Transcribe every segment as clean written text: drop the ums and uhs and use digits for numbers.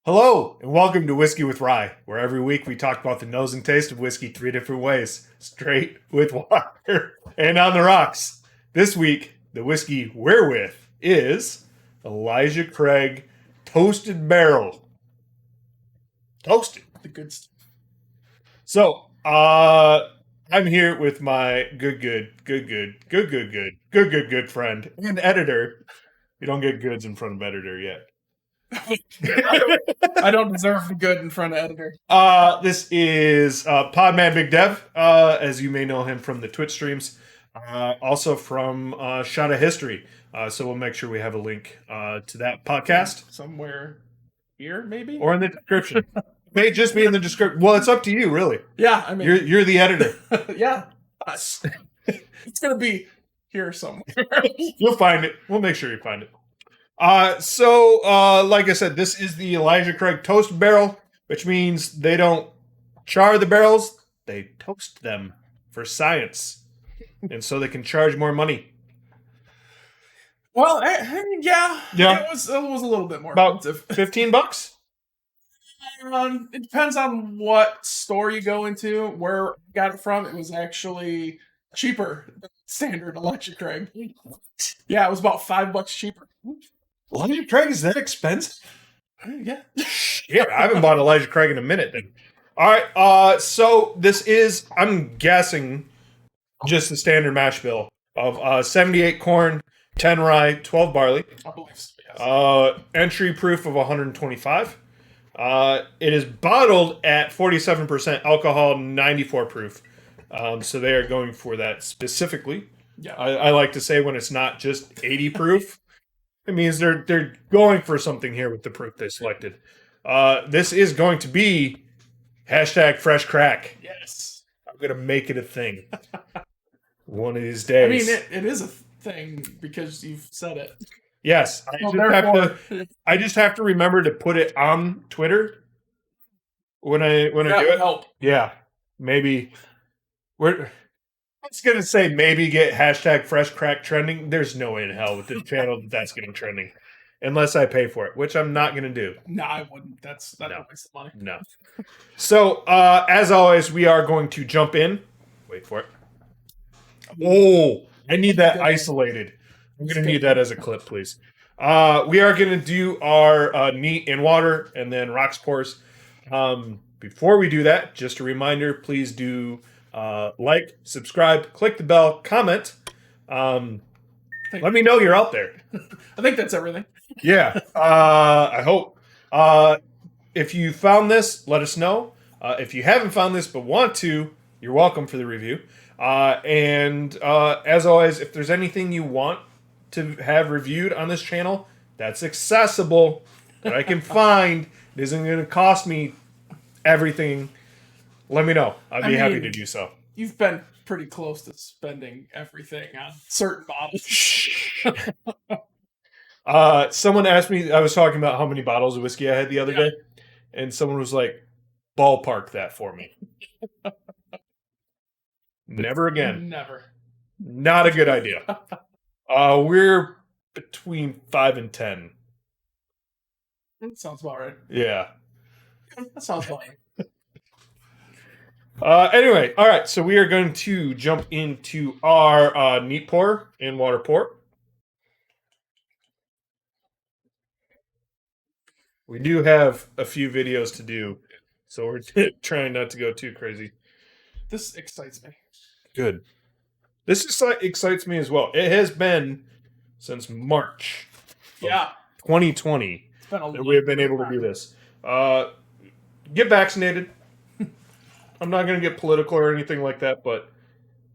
Hello, and welcome to Whiskey with Rye, where every week we talk about the nose and taste of whiskey three different ways: straight, with water, and on the rocks. This week, the whiskey we're with is Elijah Craig Toasted Barrel. Toasted. The good stuff. So, I'm here with my good friend and editor. You don't get goods in front of editor yet. I don't deserve the good in front of editor. This is Podman Big Dev, as you may know him from the Twitch streams, also from Shot of History. So we'll make sure we have a link to that podcast Somewhere here, maybe? or in the description. May just be in the description. Well, it's up to you, really. Yeah, I mean... You're the editor. yeah. It's going to be here somewhere. You'll find it. We'll make sure you find it. Like I said, this is the Elijah Craig Toast Barrel, which means they don't char the barrels, they toast them for science. And so they can charge more money. Well, I mean, yeah. Yeah. It was a little bit more About expensive. $15? It depends on what store you go into. Where I got it from, it was actually cheaper than standard Elijah Craig. Yeah, it was about $5 cheaper. Elijah Craig is that expensive? Yeah. Yeah, I haven't bought Elijah Craig in a minute then. Alright, so this is, I'm guessing, just the standard mash bill of 78 corn, 10 rye, 12 barley. I believe so, yes. Entry proof of 125. It is bottled at 47% alcohol, 94 proof. So they are going for that specifically. Yeah. I like to say when it's not just 80 proof, it means they're going for something here with the proof they selected. This is going to be hashtag fresh crack. Yes. I'm going to make it a thing. One of these days. I mean, it is a thing because you've said it. Yes. I just have to remember to put it on Twitter when I do it. Help. Yeah. Maybe I was going to say maybe get hashtag fresh crack trending. There's no way in hell with this channel that's getting trending. Unless I pay for it, which I'm not going to do. No, I wouldn't. That's No. a waste of money. No. So, as always, we are going to jump in. Wait for it. Oh, I need that isolated. I'm going to need that as a clip, please. We are going to do our neat in water and then rocks pours. Before we do that, just a reminder, please do like, subscribe, click the bell, comment. Let me know you're out there. I think that's everything. Yeah, I hope. If you found this, let us know. If you haven't found this but want to, you're welcome for the review. As always, if there's anything you want to have reviewed on this channel that's accessible, that I can find, it isn't going to cost me everything, let me know. I'd be happy to do so. You've been pretty close to spending everything on certain bottles. Someone asked me, I was talking about how many bottles of whiskey I had the other day, and someone was like, ballpark that for me. Never again. Never. Not a good idea. We're between 5 and 10. That sounds about right. Yeah. That sounds fine. Anyway, all right. So we are going to jump into our neat pour and water pour. We do have a few videos to do, so we're trying not to go too crazy. This excites me. Good. This excites me as well. It has been since March. Yeah. 2020 that we have been able to do this. Get vaccinated. I'm not going to get political or anything like that, but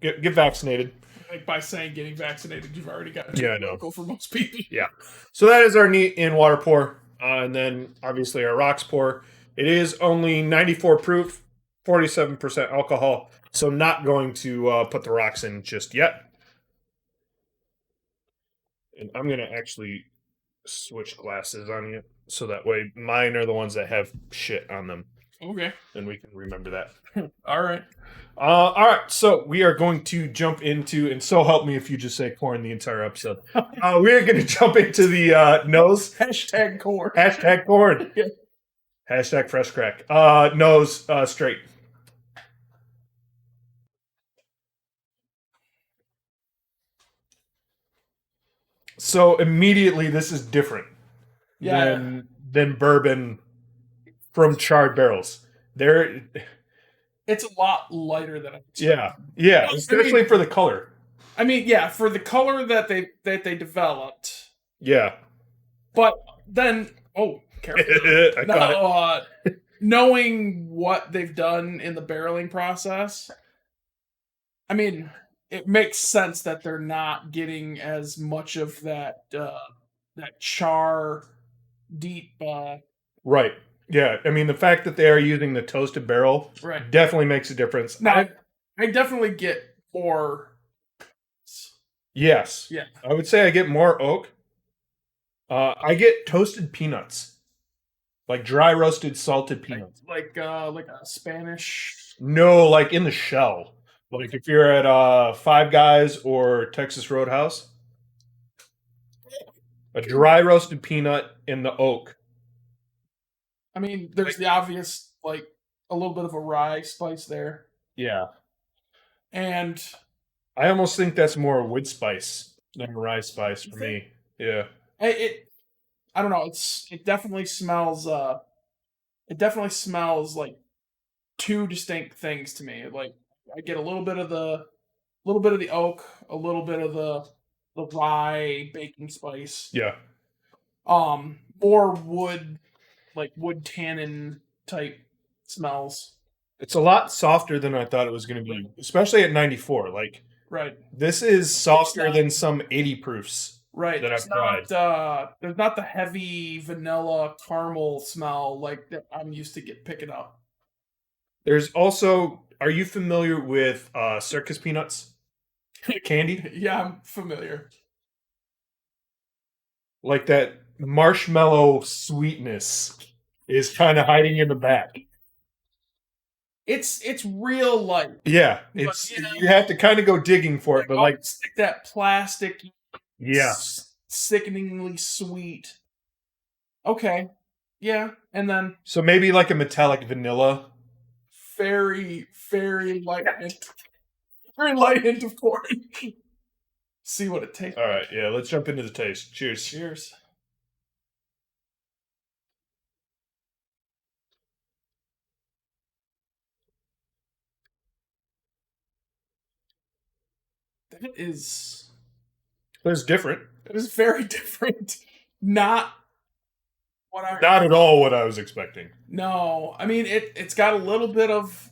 get vaccinated. Like by saying getting vaccinated, you've already got political for most people. Yeah. So that is our neat in water pour. And then obviously our rocks pour. It is only 94 proof, 47% alcohol. So not going to put the rocks in just yet. And I'm going to actually switch glasses on you. So that way mine are the ones that have shit on them. Okay. And we can remember that. All right. All right. So we are going to jump into, and so help me if you just say corn the entire episode. We are going to jump into the nose. Hashtag corn. Hashtag corn. Hashtag fresh crack. Nose straight. So immediately this is different Yeah, than bourbon from charred barrels. There, it's a lot lighter than I expected. yeah, especially for the color. I mean, yeah, for the color that they developed, Yeah, but then careful. I got it. Knowing what they've done in the barreling process, I mean, it makes sense that they're not getting as much of that char deep. Right. Yeah, I mean the fact that they are using the toasted barrel Right. definitely makes a difference. Now, I definitely get more. Yes. Yeah. I would say I get more oak. I get toasted peanuts, like dry roasted salted peanuts. Like a Spanish. No, like in the shell. Like if you're at Five Guys or Texas Roadhouse, a dry roasted peanut in the oak. I mean, there's the obvious, like a little bit of a rye spice there, Yeah. and I almost think that's more wood spice than rye spice for me. Yeah. I don't know. It definitely smells. It definitely smells like two distinct things to me. Like I get a little bit of the oak, a little bit of the rye baking spice. Yeah. More wood, like wood tannin type smells. It's a lot softer than I thought it was going to be, especially at 94. Like Right. this is softer than some 80 proofs. Right. That There's I've tried. there's not the heavy vanilla caramel smell like that I'm used to picking up. There's also, are you familiar with circus peanuts? Candy? Yeah, I'm familiar. Like that marshmallow sweetness is kind of hiding in the back. It's real light. Yeah, But, it's you know, you have to kind of go digging for it, but like almost like that plastic, yeah, sickeningly sweet. Okay, yeah, and then so maybe like a metallic vanilla. very light, very light hint of corn. See what it tastes. All right, yeah, let's jump into the taste. Cheers. Cheers. That is It's different. very different. Not what I Not at all what I was expecting. No, I mean it's got a little bit of,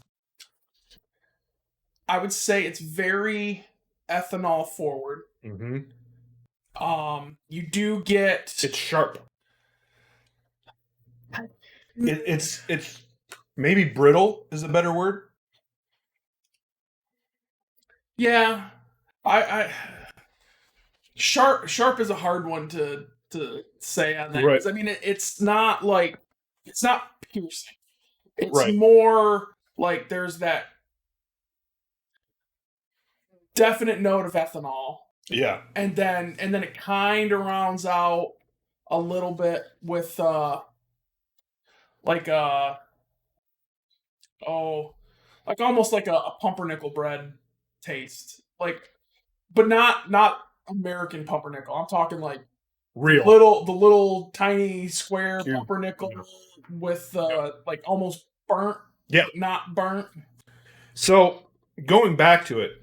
I would say it's very ethanol forward. Mm-hmm. You do get It's sharp. It's maybe brittle is a better word. yeah. I sharp is a hard one to say on that. Right. 'Cause, I mean it's not like it's not piercing. It's Right. more like there's that definite note of ethanol. Yeah. And then it kind of rounds out a little bit with like like almost like a pumpernickel bread taste, like, but not American pumpernickel. I'm talking like Real. the little tiny square Yeah. pumpernickel Yeah. with like almost burnt, Yeah. not burnt. So going back to it,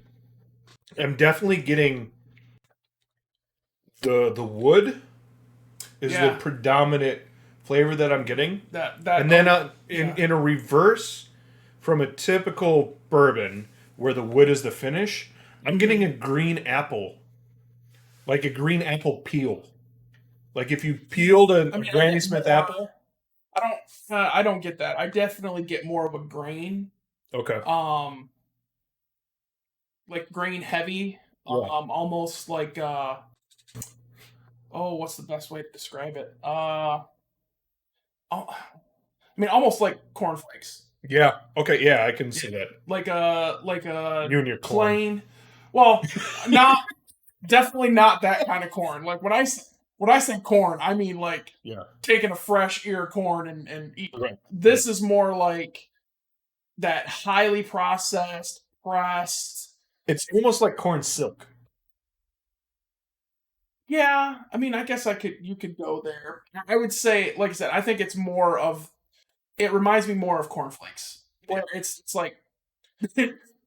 I'm definitely getting the wood is Yeah. the predominant flavor that I'm getting, That and then yeah. in a reverse from a typical bourbon where the wood is the finish, I'm getting a green apple, like a green apple peel, like if you peeled a I mean, Granny Smith apple. I don't get that. I definitely get more of a grain. Okay. Like grain heavy. Yeah. Almost like what's the best way to describe it? I mean, almost like cornflakes. Yeah. Okay. Yeah, I can see that. Like a You and your corn. plain. Well, not definitely not that kind of corn. Like when I when I say corn, I mean like Yeah. taking a fresh ear of corn and eating. Right. This is more like that highly processed, pressed. It's almost like corn silk. Yeah, I mean, I guess you could go there. I would say, like I said, I think it's more of. It reminds me more of cornflakes, where it's like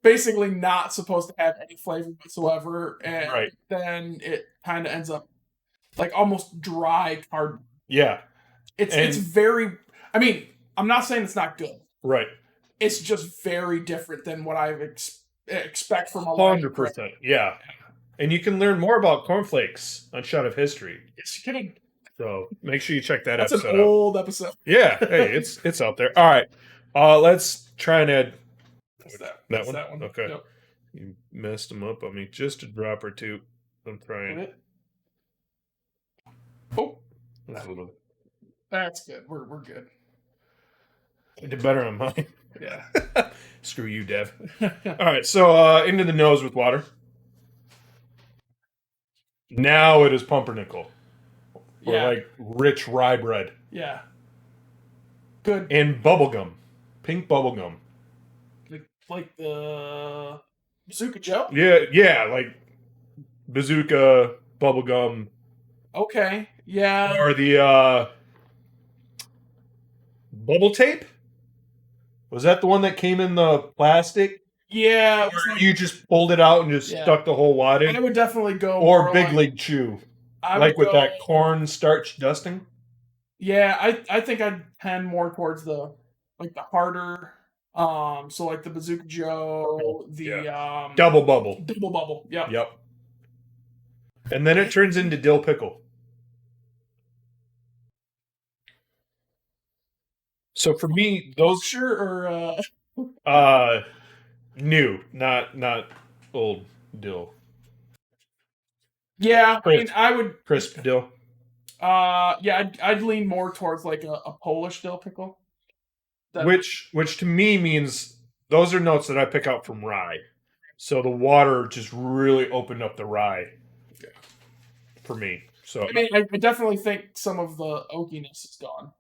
basically not supposed to have any flavor whatsoever, and Right. then it kind of ends up like almost dry cardboard. Yeah. It's And- very. I mean, I'm not saying it's not good. Right. It's just very different than what I expect from Elijah Craig. 100%. Yeah. And you can learn more about cornflakes on Shot of History. It's kidding. So make sure you check that That's episode an out. old episode. Yeah. Hey, it's out there. All right. Let's try and add That's that. that That's one. Okay. Yep. You messed them up on me just a drop or two. I'm trying. It. Oh, A little. that's good. We're good. I did better on mine. Yeah. Screw you, Dev. All right. So into the nose with water. Now it is pumpernickel. Or Yeah. like rich rye bread. Yeah. Good. And bubblegum. Pink bubblegum. Like the Bazooka Joe? Yeah, like bazooka, bubblegum, Okay. Yeah. or the bubble tape? Was that the one that came in the plastic? Yeah. Or you just pulled it out and just Yeah. stuck the whole wad I in? would definitely go Or more Big like, League Chew? I Like would with go- that corn starch dusting? Yeah, I think I'd tend more towards the harder so like the Bazooka Joe, the Double bubble. double bubble. Yep. Yep. And then it turns into dill pickle. So for me, those Sure or new, not old dill. yeah, I mean I would Crisp dill. yeah, I'd lean more towards like a Polish dill pickle. That- Which to me means those are notes that I pick out from rye. So the water just really opened up the rye for me. So I mean I definitely think some of the oakiness is gone.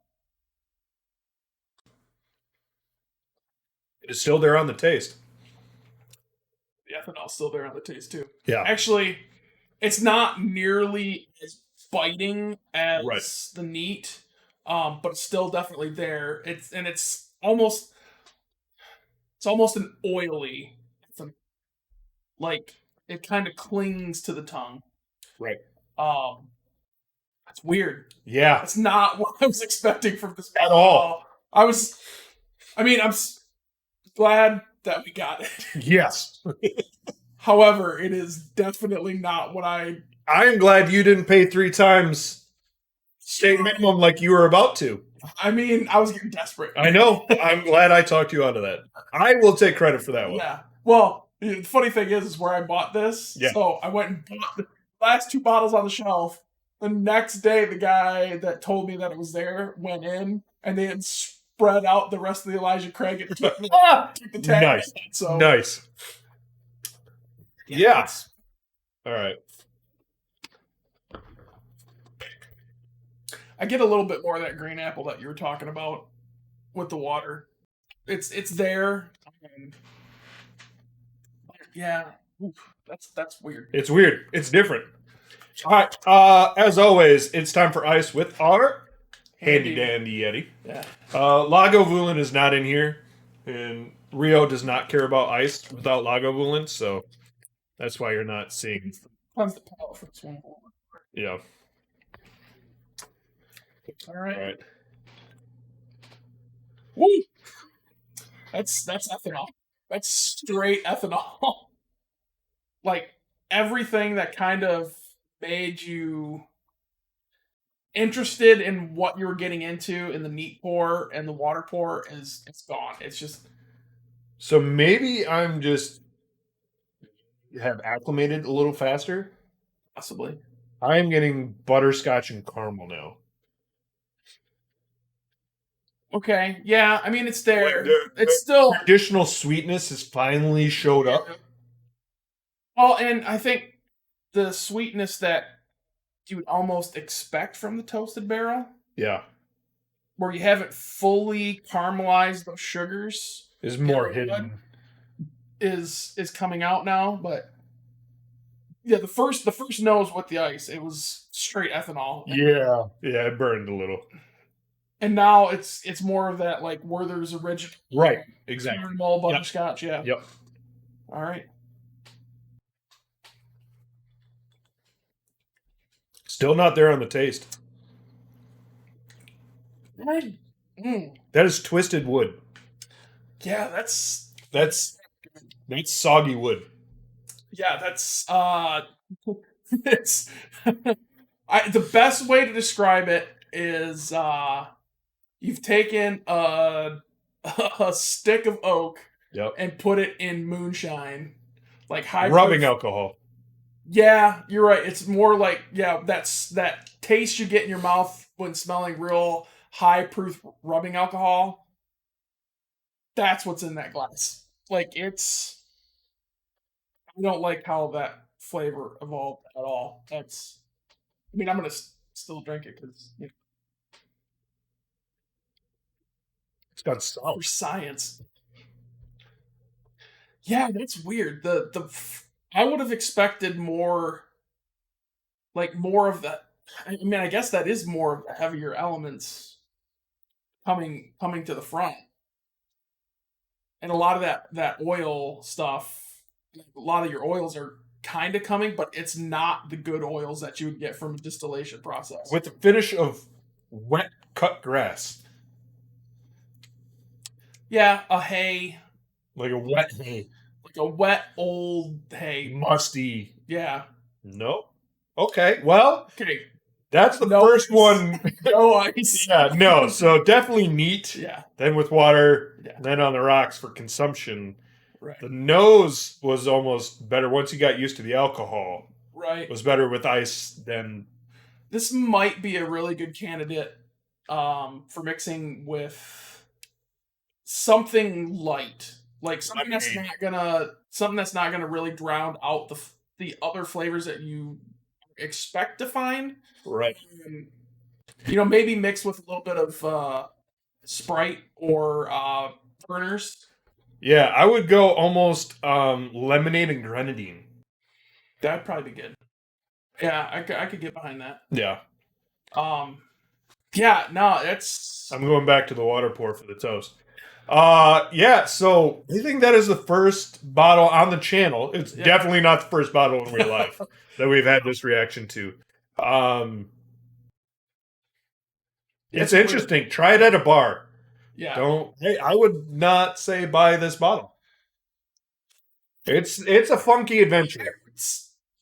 it is still there on the taste. The ethanol's still there on the taste too. Yeah. Actually, it's not nearly as biting as Right. the neat, but it's still definitely there. It's almost an oily, like it kind of clings to the tongue. Right. That's weird. Yeah. That's not what I was expecting from this At all. I'm glad that we got it. Yes. However, it is definitely not what I. I am glad you didn't pay 3 times state minimum like you were about to. I mean, I was getting desperate. I know. I'm glad I talked you out of that. I will take credit for that one. Yeah. Well, the funny thing is where I bought this. Yeah. So I went and bought the last 2 bottles on the shelf. The next day, the guy that told me that it was there went in and they had spread out the rest of the Elijah Craig and took the tag. Nice. So Nice. Yeah. it's- All right. I get a little bit more of that green apple that you were talking about with the water. It's there. Yeah. Oof, that's weird. It's weird. It's different. All right. As always, it's time for ice with our handy dandy Yeti. Yeah. Lagavulin is not in here, and Rio does not care about ice without Lagavulin, so that's why you're not seeing. Cleanse the palate for this one. Yeah. All right. All right. Woo! That's ethanol. That's straight ethanol. Like everything that kind of made you interested in what you were getting into in the neat pour and the water pour it's gone. It's just So maybe I'm just have acclimated a little faster. possibly. I am getting butterscotch and caramel now. Okay. Yeah, I mean it's there. Like It's still Additional sweetness has finally showed up. well, and I think the sweetness that you would almost expect from the toasted barrel, Yeah. where you haven't fully caramelized those sugars, Is more Yeah, hidden. is coming out now. But yeah, the first nose with the ice, it was straight ethanol. Yeah. Yeah, it burned a little. And now it's more of that like Werther's original Right. Exactly. caramel butterscotch. Yeah. Yep. All right. Still not there on the taste. That is twisted wood. Yeah, that's That's soggy wood. yeah, that's it's the best way to describe it is you've taken a stick of oak Yep. and put it in moonshine, like high Rubbing proof. alcohol. Yeah, you're right. It's more like that's that taste you get in your mouth when smelling real high proof rubbing alcohol. That's what's in that glass. Like it's I don't like how that flavor evolved at all. That's I mean, I'm gonna still drink it because It's got for salt. science. Yeah, that's weird. I would have expected more, like more of that. I mean, I guess that is more of the heavier elements coming to the front, and a lot of that oil stuff. A lot of your oils are kind of coming, but it's not the good oils that you would get from a distillation process. With the finish of wet cut grass. Yeah, a hay, Like a wet hay. like a wet old hay. Musty. Yeah. Nope. Okay. Well, Okay. that's the No first ice. one. No ice. Yeah, no. So definitely neat. Yeah. Then with water. Yeah. Then on the rocks for consumption. Right. The nose was almost better once you got used to the alcohol. Right. It was better with ice than. This might be a really good candidate for mixing with something light, like something that's not gonna really drown out the other flavors that you expect to find. Right. Maybe mixed with a little bit of Sprite or Burners. Yeah, I would go almost lemonade and grenadine. That'd probably be good. Yeah, I could get behind that. Yeah. Yeah, no, it's I'm going back to the water pour for the toast. Yeah, so I think that is the first bottle on the channel. It's definitely not the first bottle in real life that we've had this reaction to. It's interesting. Weird. Try it at a bar. Yeah. I would not say buy this bottle. It's a funky adventure.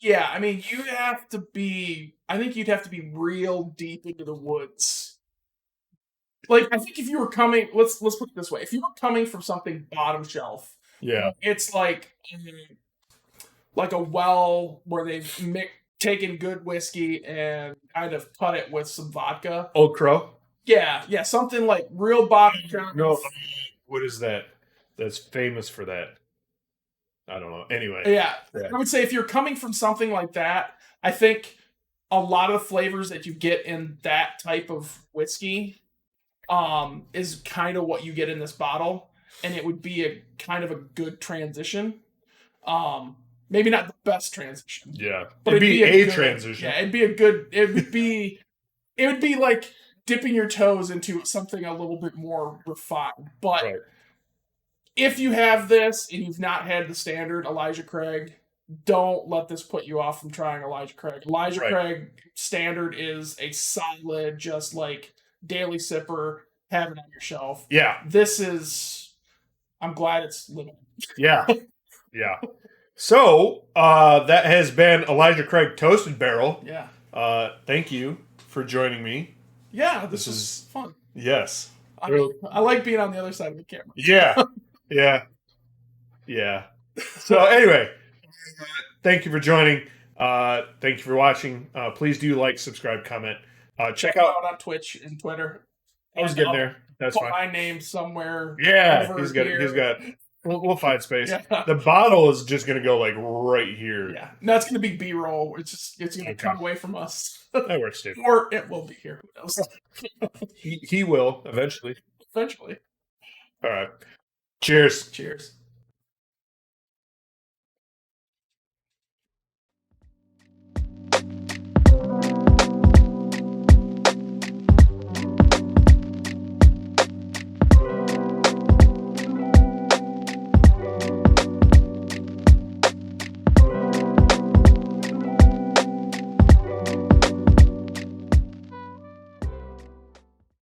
Yeah, I mean, I think you'd have to be real deep into the woods. Like, I think if you were coming, let's put it this way: if you were coming from something bottom shelf, yeah, it's like a well where they've taken good whiskey and kind of cut it with some vodka. Old Crow. Yeah, something like real bottom shelf. No, what is that? That's famous for that. I don't know. Anyway, yeah, I would say if you're coming from something like that, I think a lot of the flavors that you get in that type of whiskey is kind of what you get in this bottle, and it would be a kind of a good transition. Maybe not the best transition. Yeah, but it'd be a transition. Yeah, it would be like dipping your toes into something a little bit more refined. But right. If you have this and you've not had the standard Elijah Craig, don't let this put you off from trying Elijah Craig. Elijah Craig standard is a solid, just like daily sipper, have it on your shelf. Yeah. I'm glad it's limited. Yeah. Yeah. So, that has been Elijah Craig Toasted Barrel. Yeah. Thank you for joining me. Yeah, this is fun. Yes. I like being on the other side of the camera. Yeah. Yeah. Yeah. So anyway, thank you for joining. Thank you for watching. Please do like, subscribe, comment. Check out on Twitch and Twitter. I was getting there. That's fine. My name somewhere. Yeah, he's got We'll find space. Yeah. The bottle is just gonna go like right here. Yeah. No, it's gonna be B-roll. It's gonna Okay. come away from us. That works too. Or it will be here. Who knows? He will eventually. Eventually. All right. Cheers. Cheers.